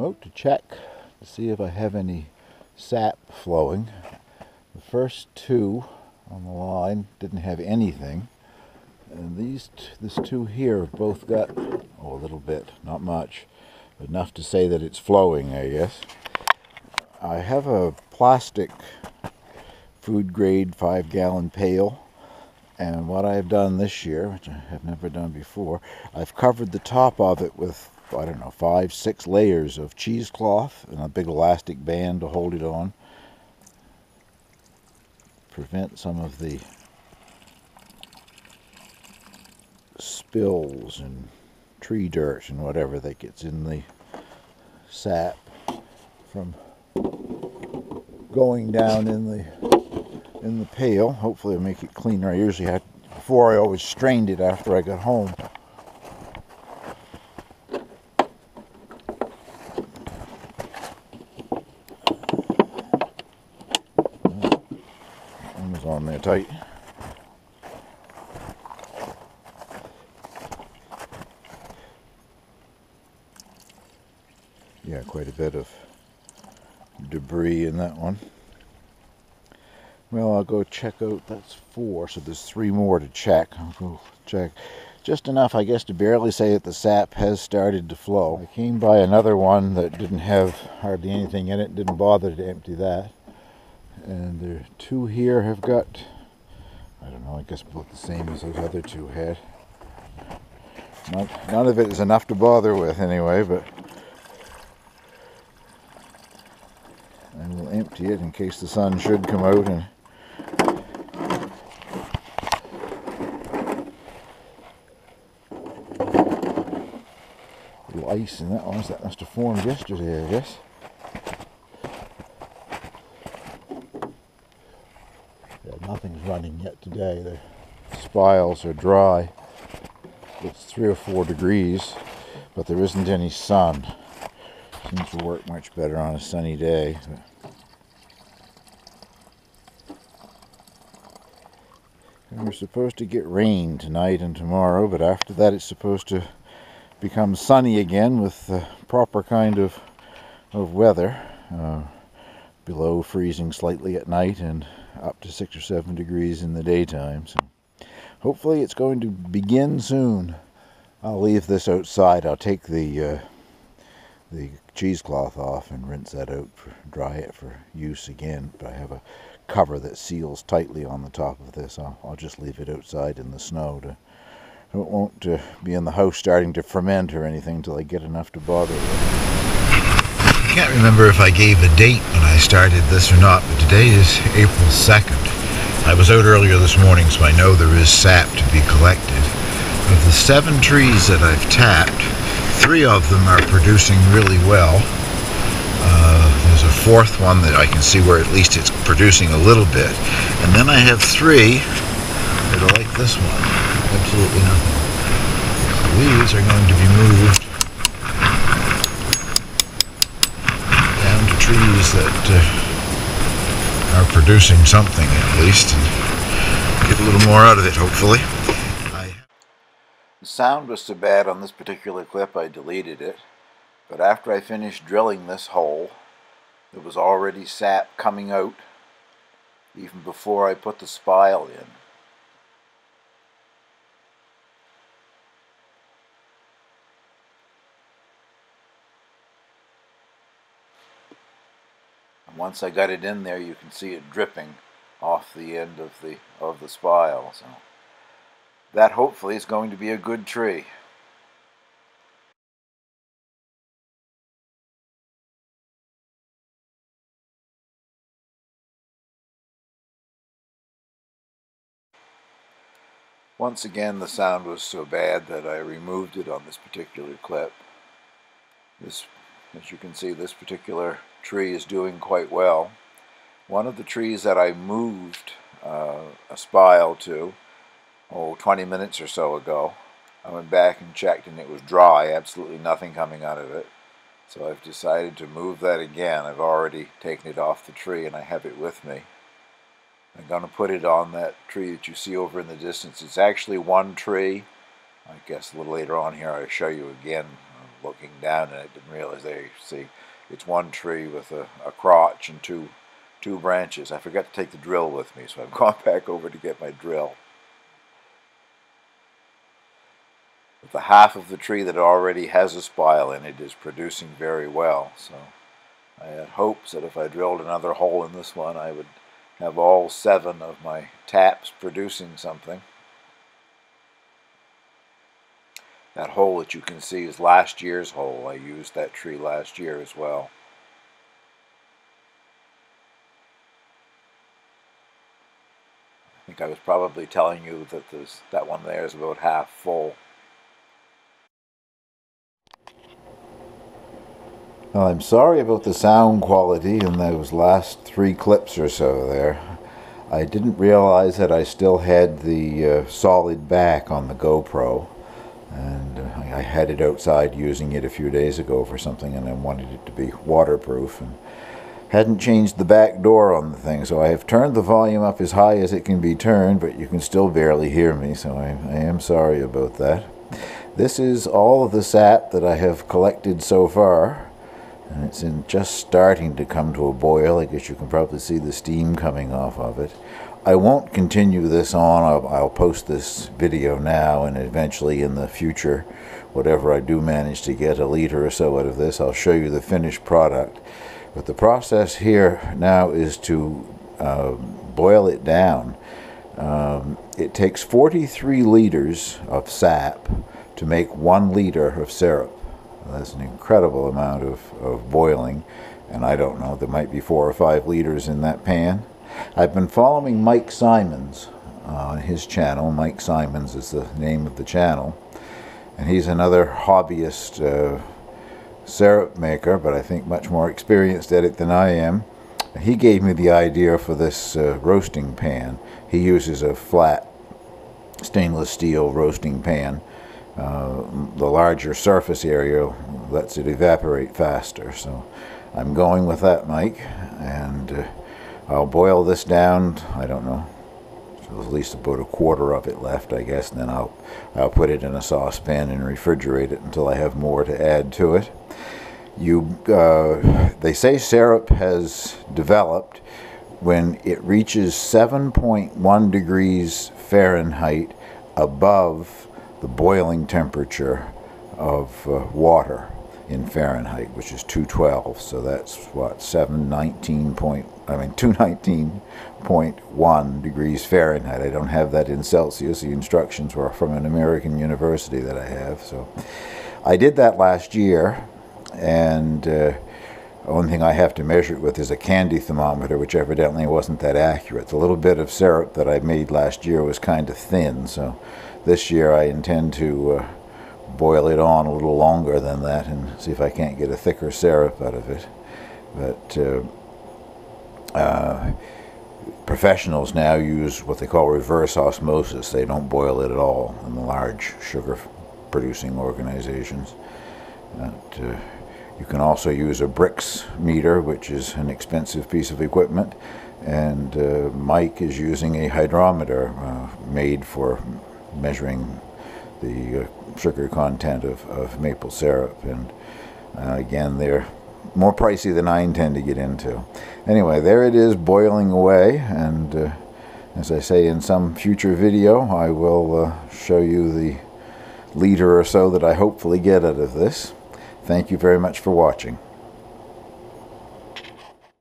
I'm out to check to see if I have any sap flowing. The first two on the line didn't have anything, and this two here have both got, oh, a little bit, not much, but enough to say that it's flowing, I guess. I have a plastic food grade 5-gallon pail, and what I've done this year, which I have never done before, I've covered the top of it with, I don't know, 5-6 layers of cheesecloth and a big elastic band to hold it on. Prevent some of the spills and tree dirt and whatever that gets in the sap from going down in the pail. Hopefully it'll make it cleaner. Before I always strained it after I got home. One was on there tight. Yeah, quite a bit of debris in that one. Well, I'll go check out, that's 4, so there's 3 more to check. I'll go check. Just enough, I guess, to barely say that the sap has started to flow. I came by another one that didn't have hardly anything in it, didn't bother to empty that. And there are 2 here have got, I don't know, I guess about the same as those other 2 had. None of it is enough to bother with anyway, but I will empty it in case the sun should come out and a little ice in that one, so that must have formed yesterday, I guess. Yeah, nothing's running yet today. The spiles are dry. It's 3 or 4 degrees, but there isn't any sun. Seems to work much better on a sunny day. And we're supposed to get rain tonight and tomorrow, but after that it's supposed to become sunny again with the proper kind of weather. Below freezing slightly at night and up to 6 or 7 degrees in the daytime. So hopefully it's going to begin soon. I'll leave this outside. I'll take the cheesecloth off and rinse that out, dry it for use again. But I have a cover that seals tightly on the top of this. I'll just leave it outside in the snow. It won't be in the house starting to ferment or anything until I get enough to bother with. I can't remember if I gave a date when I started this or not, but today is April 2nd. I was out earlier this morning, so I know there is sap to be collected. Of the 7 trees that I've tapped, 3 of them are producing really well. There's a 4th one that I can see where at least it's producing a little bit. And then I have 3 that are like this one. Absolutely nothing. So these are going to be moved down to trees that are producing something at least, and get a little more out of it, hopefully. The sound was so bad on this particular clip I deleted it, but after I finished drilling this hole, there was already sap coming out even before I put the spile in. And once I got it in there, you can see it dripping off the end of the spile. So that hopefully is going to be a good tree. Once again, the sound was so bad that I removed it on this particular clip. As you can see, this particular tree is doing quite well. One of the trees that I moved a spile to, 20 minutes or so ago, I went back and checked and it was dry, absolutely nothing coming out of it. So I've decided to move that again. I've already taken it off the tree and I have it with me. I'm going to put it on that tree that you see over in the distance. It's actually one tree. I guess a little later on here I'll show you again looking down, and I didn't realize. There you see, it's one tree with a crotch and two branches. I forgot to take the drill with me, so I've gone back over to get my drill. But the half of the tree that already has a spile in it is producing very well, so I had hopes that if I drilled another hole in this one, I would have all 7 of my taps producing something. That hole that you can see is last year's hole. I used that tree last year as well. I think I was probably telling you that that one there is about half full. Well, I'm sorry about the sound quality in those last 3 clips or so there. I didn't realize that I still had the solid back on the GoPro, and I had it outside using it a few days ago for something, and I wanted it to be waterproof, and hadn't changed the back door on the thing, so I have turned the volume up as high as it can be turned, but you can still barely hear me, so I am sorry about that. This is all of the sap that I have collected so far, and it's just starting to come to a boil. I guess you can probably see the steam coming off of it. I won't continue this on. I'll post this video now, and eventually in the future, whatever I do manage to get, a liter or so out of this, I'll show you the finished product. But the process here now is to boil it down. It takes 43 liters of sap to make 1 liter of syrup. That's an incredible amount of boiling, and I don't know, there might be 4 or 5 liters in that pan. I've been following Mike Simons on his channel. Mike Simons is the name of the channel, and he's another hobbyist syrup maker, but I think much more experienced at it than I am. He gave me the idea for this roasting pan. He uses a flat stainless steel roasting pan. The larger surface area lets it evaporate faster, so I'm going with that, Mike, and I'll boil this down, I don't know, so at least about 1/4 of it left, I guess, and then I'll put it in a saucepan and refrigerate it until I have more to add to it. They say syrup has developed when it reaches 7.1 degrees Fahrenheit above the boiling temperature of water in Fahrenheit, which is 212. So that's what, 219.1 degrees Fahrenheit. I don't have that in Celsius. The instructions were from an American university that I have. So I did that last year, and the only thing I have to measure it with is a candy thermometer, which evidently wasn't that accurate. The little bit of syrup that I made last year was kind of thin, so this year I intend to boil it on a little longer than that and see if I can't get a thicker syrup out of it. But professionals now use what they call reverse osmosis. They don't boil it at all in the large sugar-producing organizations. You can also use a Brix meter, which is an expensive piece of equipment, and Mike is using a hydrometer made for measuring the sugar content of maple syrup, and again, they're more pricey than I intend to get into. Anyway, there it is, boiling away, and as I say, in some future video I will show you the liter or so that I hopefully get out of this. Thank you very much for watching.